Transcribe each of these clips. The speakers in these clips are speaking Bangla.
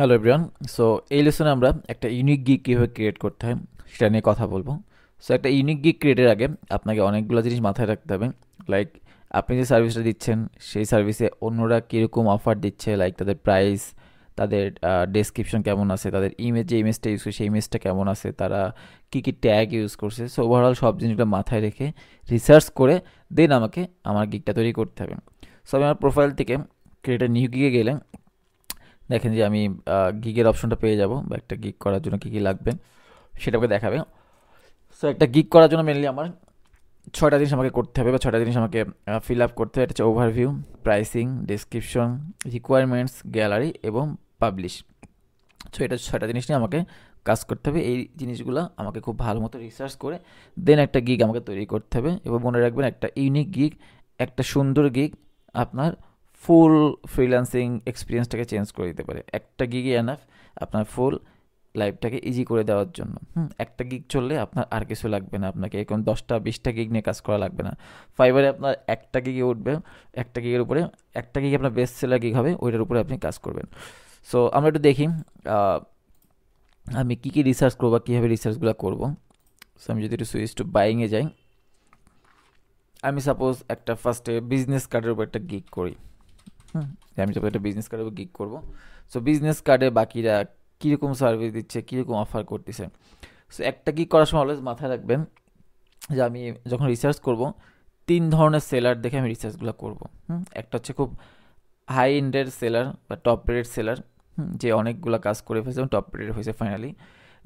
Hello everyone. সো এই লেসনে আমরা একটা ইউনিক গিগ কীভাবে ক্রিয়েট করতে হয় সেটা নিয়ে কথা বলবো। সো একটা ইউনিক গিগ ক্রিয়েটের আগে আপনাকে অনেকগুলো জিনিস মাথায় রাখতে হবে। লাইক আপনি যে সার্ভিসটা দিচ্ছেন সেই সার্ভিসে অন্যরা কীরকম অফার দিচ্ছে, লাইক তাদের প্রাইস, তাদের ডেসক্রিপশন কেমন আছে, তাদের ইমেজ যে ইমেজটা ইউজ করছে সেই ইমেজটা কেমন আছে, তারা কী কী ট্যাগ ইউজ করছে। সো ওভারঅল সব জিনিসগুলো মাথায় রেখে রিসার্চ করে দেন আমাকে আমার গিগটা তৈরি করতে হবে। সো আমি আমার প্রোফাইল থেকে ক্রিয়েটার নিউ গিগে গেলে দেখেন যে আমি গিগের অপশনটা পেয়ে যাব, বা একটা গিগ করার জন্য কী কী লাগবে সেটা আমাকে দেখাবে। সো একটা গিগ করার জন্য মেনলি আমার 6টা জিনিস আমাকে করতে হবে, বা 6টা জিনিস আমাকে ফিল আপ করতে হবে। এটা হচ্ছে overview, pricing, description, requirements, gallery এবং পাবলিশ। সো এটা 6টা জিনিস নিয়ে আমাকে কাজ করতে হবে। এই জিনিসগুলো আমাকে খুব ভালো মতো রিসার্চ করে দেন একটা গিগ আমাকে তৈরি করতে হবে। এবং মনে রাখবেন, একটা ইউনিক গিগ, একটা সুন্দর গিগ আপনার ফুল ফ্রিল্যান্সিং এক্সপিরিয়েন্সটাকে চেঞ্জ করে দিতে পারে। একটা গিগই এনাফ আপনার ফুল লাইফটাকে ইজি করে দেওয়ার জন্য। একটা গিগ চললে আপনার আর কিছু লাগবে না, আপনাকে এখন 10টা 20টা গিগ নিয়ে কাজ করা লাগবে না। ফাইবারে আপনার একটা গিগে উঠবে, একটা গিগের উপরে, একটা গিগ আপনার বেস্ট সেলার গিগ হবে, ওইটার উপরে আপনি কাজ করবেন। সো আমরা একটু দেখি আমি কী কী রিসার্চ করবো বা কীভাবে রিসার্চগুলো করবো। সো আমি যদি একটু সুইচ টু বাইংয়ে যাই, আমি সাপোজ একটা ফার্স্টে বিজনেস কার্ডের উপর একটা গিগ করি। আমি সাপোজ একটা বিজনেস কার্ডের উপর গিগ করবো। সো বিজনেস কার্ডে বাকিরা কীরকম সার্ভিস দিচ্ছে, কীরকম অফার করতেছে। সো একটা গিগ করার সময় অলওয়েজ মাথায় রাখবেন যে আমি যখন রিসার্চ করব 3 ধরনের সেলার দেখে আমি রিসার্চগুলো করব। একটা হচ্ছে খুব হাই এন্ডের সেলার বা টপ রেটেড সেলার, যে অনেকগুলো কাজ করে ফেলছে এবং টপ রেটেড হয়েছে ফাইনালি।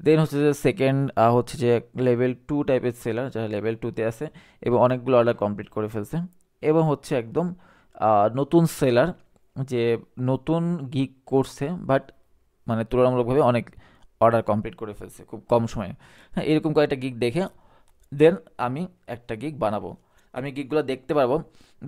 দেন হচ্ছে যে সেকেন্ড হচ্ছে যে লেভেল 2 টাইপের সেলার, যারা লেভেল 2তে আছে এবং অনেকগুলো অর্ডার কমপ্লিট করে ফেলছে। এবং হচ্ছে একদম নতুন সেলার, যে নতুন গিগ করছে বাট মানে তুলনামূলকভাবে অনেক অর্ডার কমপ্লিট করে ফেলছে খুব কম সময়ে। হ্যাঁ, এরকম কয়েকটা গিগ দেখে দেন আমি একটা গিগ বানাবো। আমি গিগগুলো দেখতে পারবো,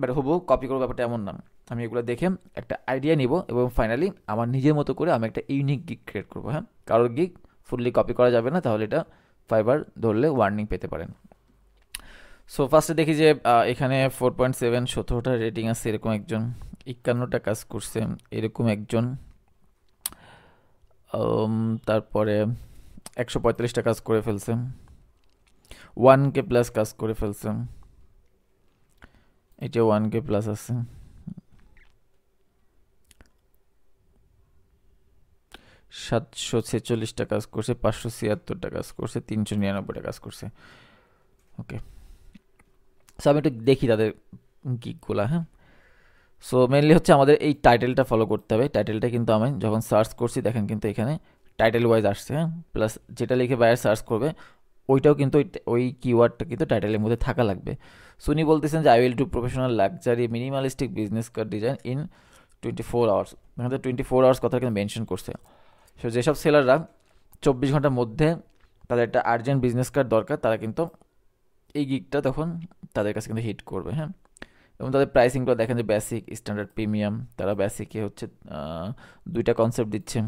বাট হুবহু কপি করবো ব্যাপারটা এমন না। আমি এগুলো দেখে একটা আইডিয়া নিব এবং ফাইনালি আমার নিজের মতো করে আমি একটা ইউনিক গিগ ক্রিয়েট করবো। হ্যাঁ, কারোর গিগ ফুললি কপি করা যাবে না, তাহলে এটা ফাইবার ধরলে ওয়ার্নিং পেতে পারেন। সো ফার্স্টে দেখি যে এখানে 4.7, 17টা রেটিং আছে এরকম একজন, 51টা কাজ করছে এরকম একজন, তারপরে 145টা কাজ করে ফেলছে, 1K প্লাস কাজ করে ফেলছে, এটা 1K প্লাস আছে, 746টা কাজ করছে, 576টা কাজ করছে, 399টা কাজ করছে। ওকে, সো আমি একটু দেখি তাদের গিকগুলা। হ্যাঁ, সো মেনলি হচ্ছে আমাদের এই টাইটেলটা ফলো করতে হবে। টাইটেলটা কিন্তু আমি যখন সার্চ করছি দেখেন কিন্তু এখানে টাইটেল ওয়াইজ আসছে। হ্যাঁ, প্লাস যেটা লিখে বাইরে সার্চ করবে ওইটাও কিন্তু ওই কিওয়ার্ডটা কিন্তু টাইটেলের মধ্যে থাকা লাগবে। সো উনি বলতেছেন যে I will do professional luxury minimalistic business card design in 24 hours. এখানে 24 আওয়ার্স কথা কিন্তু মেনশন করছে। সো যেসব সেলাররা 24 ঘন্টার মধ্যে তাদের একটা আর্জেন্ট বিজনেস কার্ড দরকার, তারা কিন্তু এই গিগটা তখন তাদের কাছে কিন্তু হিট করবে। হ্যাঁ, এবং তাদের প্রাইসিংগুলো দেখেন যে বেসিক, স্ট্যান্ডার্ড, প্রিমিয়াম। তারা বেসিকে হচ্ছে 2টা কনসেপ্ট দিচ্ছে,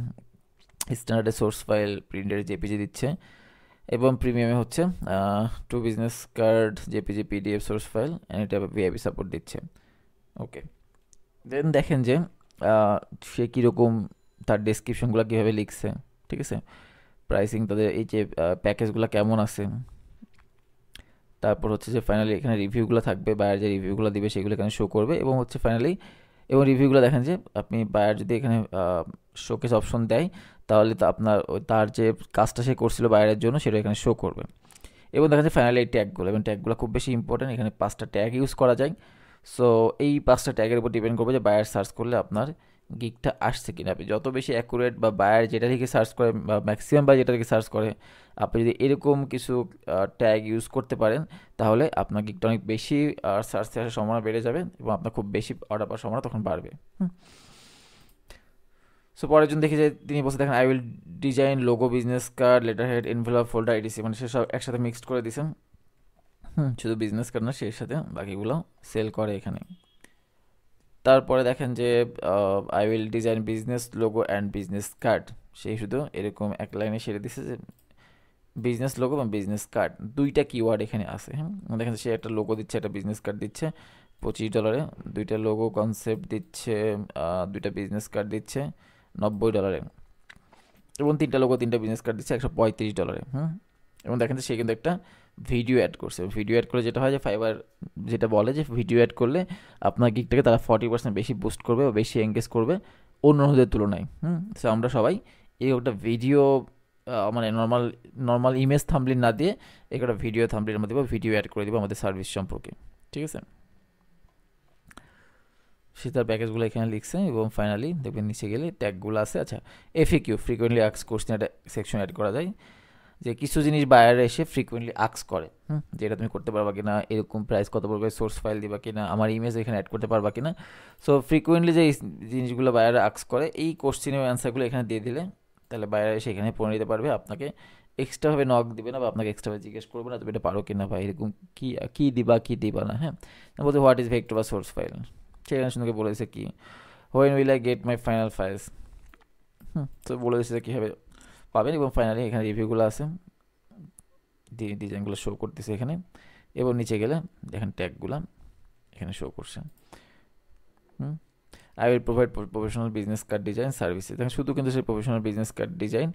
স্ট্যান্ডার্ডে সোর্স ফাইল প্রিন্টেড জেপিজি দিচ্ছে, এবং প্রিমিয়ামে হচ্ছে 2 business card JPG PDF source file and এটা ভিআইপি সাপোর্ট দিচ্ছে। ওকে, দেন দেখেন যে সে কীরকম, তার ডেসক্রিপশনগুলো কীভাবে লিখছে, ঠিক আছে, প্রাইসিং, তাদের এই যে প্যাকেজগুলো কেমন আছে। তারপর হচ্ছে যে ফাইনালি এখানে রিভিউগুলো থাকবে, বায়ার যে রিভিউগুলো দিবে সেগুলো এখানে শো করবে। এবং হচ্ছে ফাইনালি এবং রিভিউগুলো দেখেন যে আপনি বায়ার যদি এখানে শোকেস অপশন দেয় তাহলে তো আপনার তার যে কাজটা সে করছিল বায়ারের জন্য সেটা এখানে শো করবে। এবং দেখা যায় ফাইনালি এই ট্যাগগুলো, এবং ট্যাগগুলো খুব বেশি ইম্পর্টেন্ট। এখানে 5টা ট্যাগ ইউজ করা যায়। সো এই 5টা ট্যাগের উপর ডিপেন্ড করবে যে বায়ার সার্চ করলে আপনার গিগটা আসছে কিনা। আপনি যত বেশি অ্যাকুরেট বা বায়ার যেটা থেকে সার্চ করে বা ম্যাক্সিমাম বায়ার যেটা থেকে সার্চ করে, আপনি যদি এরকম কিছু ট্যাগ ইউজ করতে পারেন তাহলে আপনার গিগটা অনেক বেশি সার্চে আসার সম্ভাবনা বেড়ে যাবে এবং আপনার খুব বেশি অর্ডার পাওয়ার সম্ভাবনা তখন বাড়বে। সো পরের জন দেখি যে তিনি বলছে দেখেন I will design logo, business card, letter head, envelope, folder, EDC, মানে সে সব একসাথে মিক্সড করে দিয়েছেন। শুধু বিজনেস কার্ড না, সেই সাথে বাকিগুলো সেল করে এখানে। তারপরে দেখেন যে I will design business logo and business card, সেই শুধু এরকম এক লাইনে সেরে দিছে যে বিজনেস লোগো এবং বিজনেস কার্ড 2টা কিওয়ার্ড এখানে আছে। হ্যাঁ, দেখেন সে একটা লোগো দিচ্ছে, একটা বিজনেস কার্ড দিচ্ছে $25, 2টা লোগো কনসেপ্ট দিচ্ছে, 2টা বিজনেস কার্ড দিচ্ছে $90। এবং 3টা লোগো 3টা বিজনেস কার্ড দিচ্ছে $135। এবং দেখেন যে সে কিন্তু একটা ভিডিও অ্যাড করছে। ভিডিও অ্যাড করে যেটা হয় যে ফাইবার যেটা বলে যে ভিডিও অ্যাড করলে আপনার গিগটাকে তারা 40% বেশি বুস্ট করবে বা বেশি এঙ্গেজ করবে অন্যদের তুলনায়। সো আমরা সবাই এই একটা ভিডিও মানে নর্মাল ইমেজ থাম্বনেল না দিয়ে একটা ভিডিও থাম্বনেল আমরা দেবো, ভিডিও অ্যাড করে দেবো আমাদের সার্ভিস সম্পর্কে, ঠিক আছে। সে তার প্যাকেজগুলো এখানে লিখছে এবং ফাইনালি দেখবেন নিচে গেলে ট্যাগগুলো আছে। আচ্ছা, FAQ ফ্রিকোয়েন্টলি আস্কড কোশ্চেন একটা সেকশন অ্যাড করা যায়, যে কিছু জিনিস বায়ারে এসে ফ্রিকোয়েন্টলি আস্ক করে, যে এটা তুমি করতে পারবা কিনা, এরকম প্রাইস কত পড়বে, সোর্স ফাইল দিবা কিনা, আমার ইমেজ এখানে অ্যাড করতে পারবা কিনা। সো ফ্রিকোয়েন্টলি যে জিনিসগুলো বায়ারে আস্ক করে এই কোশ্চেনের অ্যান্সারগুলো এখানে দিয়ে দিলে তাহলে বায়ারে এসে এখানে পড়ে নিতে পারবে, আপনাকে এক্সট্রাভাবে নক দিবে না বা আপনাকে এক্সট্রাভাবে জিজ্ঞেস করবে না তুমি এটা পারো কিনা বা এরকম কী দিবা না। বলতে হোয়াট ইজ ভেক্টর বা সোর্স ফাইল, সেখানে শুনে বলে দিচ্ছে কি when will I get my final files, তো বলে দিচ্ছে যে কীভাবে পাবেন। এবং ফাইনালি এখানে রিভিউগুলো আছে, ডিজাইনগুলো শো করতেছে এখানে, এবং নিচে গেলে দেখেন ট্যাগগুলো এখানে শো করছে। I will provide professional business card design services, দেখেন শুধু কিন্তু সে professional business card design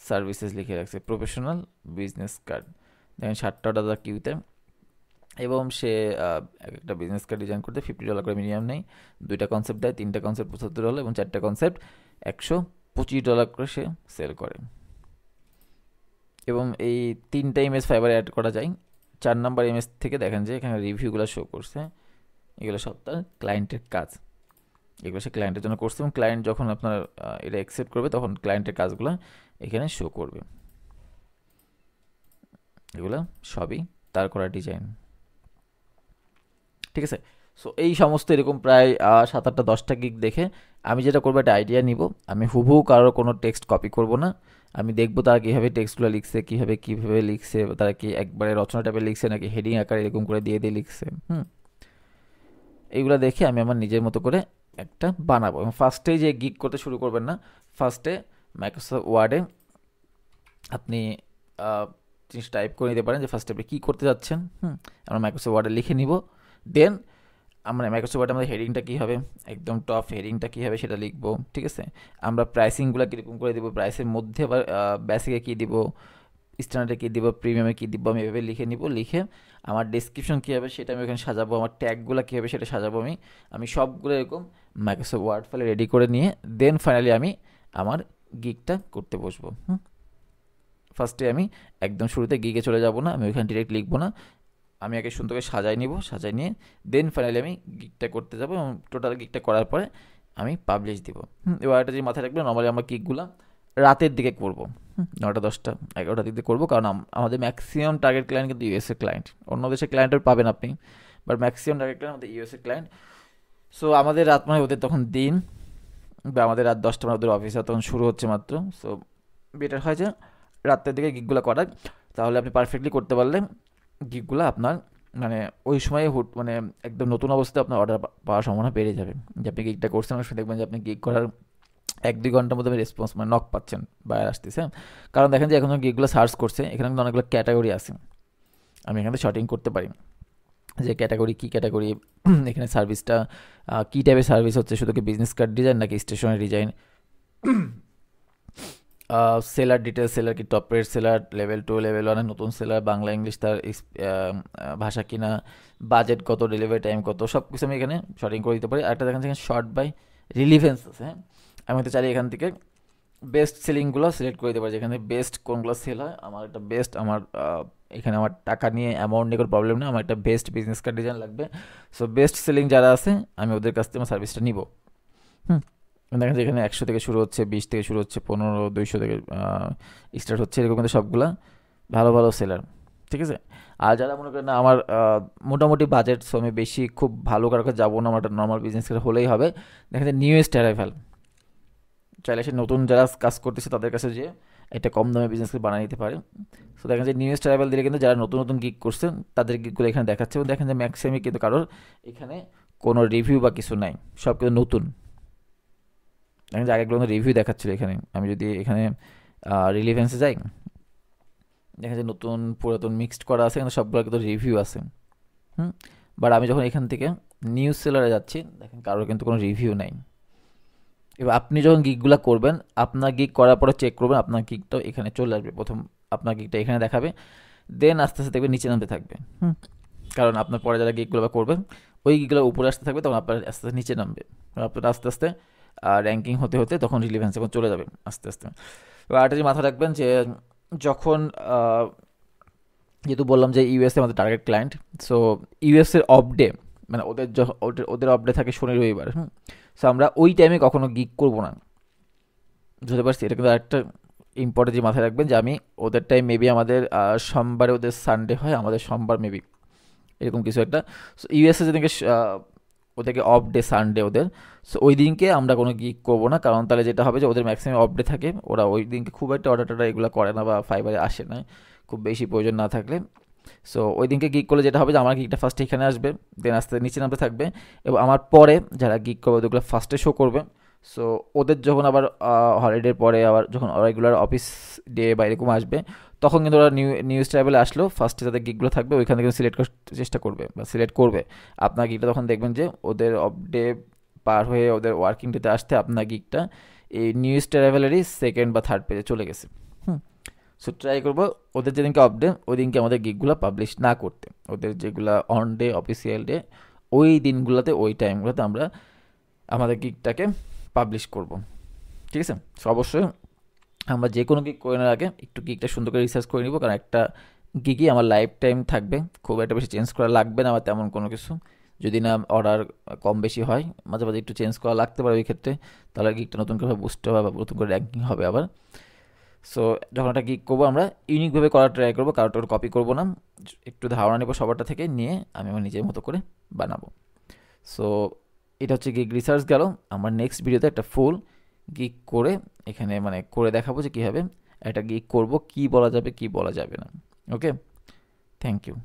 services লিখে রাখছে, প্রফেশনাল বিজনেস কার্ড। দেখেন 60টা টাকা কিউতে, এবং সে একটা বিজনেস কার্ড ডিজাইন করতে $50 করে মিনিমাম নেই, 2টা কনসেপ্ট দেয়, 3টা কনসেপ্ট $75 এবং 4টা কনসেপ্ট $125 করে সে সেল করে। এবং এই 3টা ইমেজ ফাইবার অ্যাড করা যায়। 4 নাম্বার ইমেজ থেকে দেখেন যে এখানে রিভিউগুলো শো করছে, এগুলো সব তার ক্লায়েন্টের কাজ, এগুলো সে ক্লায়েন্টের জন্য করছে এবং ক্লায়েন্ট যখন আপনার এটা অ্যাকসেপ্ট করবে তখন ক্লায়েন্টের কাজগুলো এখানে শো করবে। এগুলো সবই তার করা ডিজাইন, ঠিক আছে। সো এই সমস্ত এরকম প্রায় 7-8টা 10টা গিগ দেখে আমি যেটা করবো একটা আইডিয়া নিব, আমি হুবহু কারোর কোনো টেক্সট কপি করব না, আমি দেখবো তারা কীভাবে টেক্সটগুলো লিখছে, কীভাবে লিখছে, তারা কি একবারে রচনা টাইপের লিখছে নাকি হেডিং আকারে এরকম করে দিয়ে লিখছে। এইগুলো দেখে আমি আমার নিজের মতো করে একটা বানাবো। এবং ফার্স্টে যে গিগ করতে শুরু করবেন না, ফার্স্টে মাইক্রোসফট ওয়ার্ডে আপনি জিনিস টাইপ করে নিতে পারেন যে ফার্স্টে আপনি কী করতে যাচ্ছেন। আমরা মাইক্রোসফট ওয়ার্ডে লিখে নিব, দেন আমরা মাইক্রোসফট ওয়ার্ডে আমাদের হেডিংটা কী হবে, একদম টপ হেডিংটা কী হবে সেটা লিখবো, ঠিক আছে। আমরা প্রাইসিংগুলো কীরকম করে দেবো, প্রাইসের মধ্যে আবার বেসিকে কী দিব, স্ট্যান্ডার্ডে কী দিব, প্রিমিয়ামে কী দিব, আমি এভাবে লিখে নিব। লিখে আমার ডেসক্রিপশন কী হবে সেটা আমি ওখানে সাজাবো, আমার ট্যাগগুলো কী হবে সেটা সাজাবো। আমি সবগুলো এরকম মাইক্রোসফট ওয়ার্ড ফাইলে রেডি করে নিয়ে দেন ফাইনালি আমি আমার গিগটা করতে বসবো। ফার্স্টে আমি একদম শুরুতে গিগে চলে যাব না, আমি ওইখানে ডিরেক্ট লিখবো না, আমি আগে সুন্দর করে সাজাই নিয়ে দেন ফাইনালি আমি গিগটা করতে যাবো এবং টোটাল গিগটা করার পরে আমি পাবলিশ দিব। এবার একটা যে মাথায় রাখবেন, নর্মালি আমরা গিগগুলো রাতের দিকে করবো, 9টা 10টা 11টার দিকে করবো, কারণ আমাদের ম্যাক্সিমাম টার্গেট ক্লায়েন্ট কিন্তু ইউএসএ ক্লায়েন্ট, অন্য দেশের ক্লায়েন্টের পাবেন আপনি, বাট ম্যাক্সিমাম টার্গেট ক্লায়েন্ট আমাদের ইউএসএ ক্লায়েন্ট। সো আমাদের রাত মানে ওদের তখন দিন, বা আমাদের রাত 10টা মানে ওদের অফিস তখন শুরু হচ্ছে মাত্র। সো বেটার হয় যে রাতের দিকে গিগগুলো করার, তাহলে আপনি পারফেক্টলি করতে পারলে গিগগুলো আপনার মানে ওই সময় মানে একদম নতুন অবস্থায় আপনার অর্ডার পাওয়ার সম্ভাবনা বেড়ে যাবে। যে আপনি গিগটা করছেন, অনেক সময় দেখবেন যে আপনি গিগ করার 1-2 ঘন্টার মধ্যে রেসপন্স মানে নক পাচ্ছেন, বাইরে আসতেছে। কারণ দেখেন যে এখন গিগগুলো সার্চ করছে, এখানে কিন্তু অনেকগুলো ক্যাটাগরি আছে, আমি এখানে শর্টিং করতে পারি যে ক্যাটাগরি কী ক্যাটাগরি, এখানে সার্ভিসটা কী টাইপের সার্ভিস হচ্ছে, শুধু কি বিজনেস কার্ড ডিজাইন নাকি stationery design, seller details, seller কি top rate seller, level 2 level 1 নতুন সেলার, বাংলা ইংলিশ তার ভাষা কিনা, বাজেট কত, ডেলিভারি টাইম কত, সব কিছু আমি এখানে শর্টিং করে দিতে পারি। আরেকটা দেখেন এখানে শর্ট বাই রিলিভেন্স আছে, আমি হয়তো চাইলে এখান থেকে বেস্ট সেলিংগুলো সিলেক্ট করে দিতে পারি, যেখানে বেস্ট কোনগুলো সেল হয়, আমার একটা বেস্ট, আমার এখানে আমার টাকা নিয়ে অ্যামাউন্ট নিয়ে কোনো প্রবলেম নেই, আমার একটা বেস্ট বিজনেস কার্ড ডিজাইন লাগবে। সো বেস্ট সেলিং যারা আছে আমি ওদের কাছ থেকে আমার সার্ভিসটা নিব। দেখেন যে এখানে 100 থেকে শুরু হচ্ছে, 20 থেকে শুরু হচ্ছে, 15, 200 থেকে স্টার্ট হচ্ছে, এরকম কিন্তু সবগুলা ভালো ভালো সেলার, ঠিক আছে। আর যারা মনে করেন না আমার মোটামুটি বাজেট, সো আমি বেশি খুব ভালো কারো কাছে যাবো না, আমার একটা নর্মাল বিজনেস হলেই হবে, দেখেন যে নিউয়েস্ট অ্যারাইভাল, চাইলে সে নতুন যারা কাজ করতেছে তাদের কাছে যে একটা কম দামে বিজনেস বানিয়ে নিতে পারে। সো দেখেন যে নিউয়েস্ট অ্যারাইভাল দিলে কিন্তু যারা নতুন গিগ করছেন তাদের গিগগুলো এখানে দেখাচ্ছে, এবং দেখেন যে ম্যাক্সিমামই কিন্তু কারোর এখানে কোনো রিভিউ বা কিছু নাই, সব কিন্তু নতুন। দেখেন যে আগেগুলো রিভিউ দেখাচ্ছিল, এখানে আমি যদি এখানে রিলিভেন্সে যাই, দেখেন যে নতুন পুরাতন মিক্সড করা আছে, কিন্তু সবগুলো কিন্তু রিভিউ আছে। বাট আমি যখন এখান থেকে নিউজ সেলারে যাচ্ছি, দেখেন কারোর কিন্তু কোনো রিভিউ নাই, এবার আপনি যখন গিগগুলো করবেন, আপনার গিগ করার পরে চেক করবেন, আপনার গিগটাও এখানে চলে আসবে। প্রথম আপনার গিগটা এখানে দেখাবে, দেন আস্তে আস্তে দেখবেন নিচে নামতে থাকবে। কারণ আপনার পরে যারা গিগগুলো করবেন ওই গিগগুলো উপরে আসতে থাকবে, তখন আপনার আস্তে আস্তে নিচে নামবে, আপনার আস্তে আস্তে র্যাঙ্কিং হতে হতে তখন রিলিভেন্স এখন চলে যাবে আস্তে আস্তে। এবার আরেকটা যে মাথা রাখবেন যে যখন যেহেতু বললাম যে ইউএসএ আমাদের টার্গেট ক্লায়েন্ট, সো ইউএসএর অফ ডে, মানে ওদের অফ ডে থাকে শনি রবিবার। সো আমরা ওই টাইমে কখনো গিগ করবো না, বুঝতে পারছি। এটা কিন্তু একটা ইম্পর্টেন্ট যে মাথায় রাখবেন যে আমি ওদের টাইম মেবি আমাদের সোমবারে ওদের সানডে হয়, আমাদের সোমবার মেবি এরকম কিছু একটা। সো ইউএসএ যেদিনকে ওদেরকে অফ ডে সানডে ওদের, সো ওই দিনকে আমরা কোনো গিগ করবো না। কারণ তাহলে যেটা হবে যে ওদের ম্যাক্সিমাম অফ ডে থাকে, ওরা ওই দিনকে খুব একটা অর্ডার টর্ডার এগুলো করে না বা ফাইবারে আসে না খুব বেশি প্রয়োজন না থাকলে। সো ওই দিনকে গিগ করলে যেটা হবে যে আমার গিগটা ফার্স্টে এখানে আসবে, দেন আস্তে নিচে নামতে থাকবে, এবং আমার পরে যারা গিগ করবে ওদেরগুলো ফার্স্টে শো করবে। সো ওদের যখন আবার হলিডের পরে আবার যখন রেগুলার অফিস ডে বা এরকম আসবে, তখন কিন্তু ওরা নিউজ ট্রাভেলে আসলেও ফার্স্টে যাদের গিগগুলো থাকবে ওইখান থেকে সিলেক্ট করার চেষ্টা করবে বা সিলেক্ট করবে। আপনার গিগটা তখন দেখবেন যে ওদের অফ ডে পার হয়ে ওদের ওয়ার্কিং ডেতে আসতে আপনার গিগটা এই নিউজ ট্রাভেলেরই সেকেন্ড বা থার্ড পেজে চলে গেছে। সো ট্রাই করবো ওদের যেদিনকে অফ ডে ওই দিনকে আমাদের গিগগুলো পাবলিশ না করতে, ওদের যেগুলো অন ডে অফিসিয়াল ডে ওই দিনগুলোতে ওই টাইমগুলোতে আমরা আমাদের গিগটাকে পাবলিশ করব। ঠিক আছে। সো অবশ্যই আমরা যে কোনো গিগ করে নেওয়ার আগে একটু গিগটা সুন্দর করে রিসার্চ করে নিব, কারণ একটা গিগই আমার লাইফ টাইম থাকবে, খুব একটা বেশি চেঞ্জ করা লাগবে না আমার তেমন কোনো কিছু। যদি না অর্ডার কম বেশি হয়, মাঝে মাঝে একটু চেঞ্জ করা লাগতে পারে ওই ক্ষেত্রে, তাহলে গিগটা নতুন করে বুস্ট হবে বা নতুন করে র্যাঙ্কিং হবে আবার। সো যখন একটা গিগ করবো আমরা ইউনিকভাবে করার ট্রাই করবো, কারোর কপি করবো না, একটু ধারণা নেবো সবারটা থেকে নিয়ে আমি আমার নিজের মতো করে বানাবো। সো এটা হচ্ছে গিগ রিসার্চ গেল। আমার নেক্সট ভিডিওতে একটা ফুল গিগ করে এখানে মানে করে দেখাবো যে কীভাবে একটা গিগ করবো, কী বলা যাবে কী বলা যাবে না। ওকে, থ্যাংক ইউ।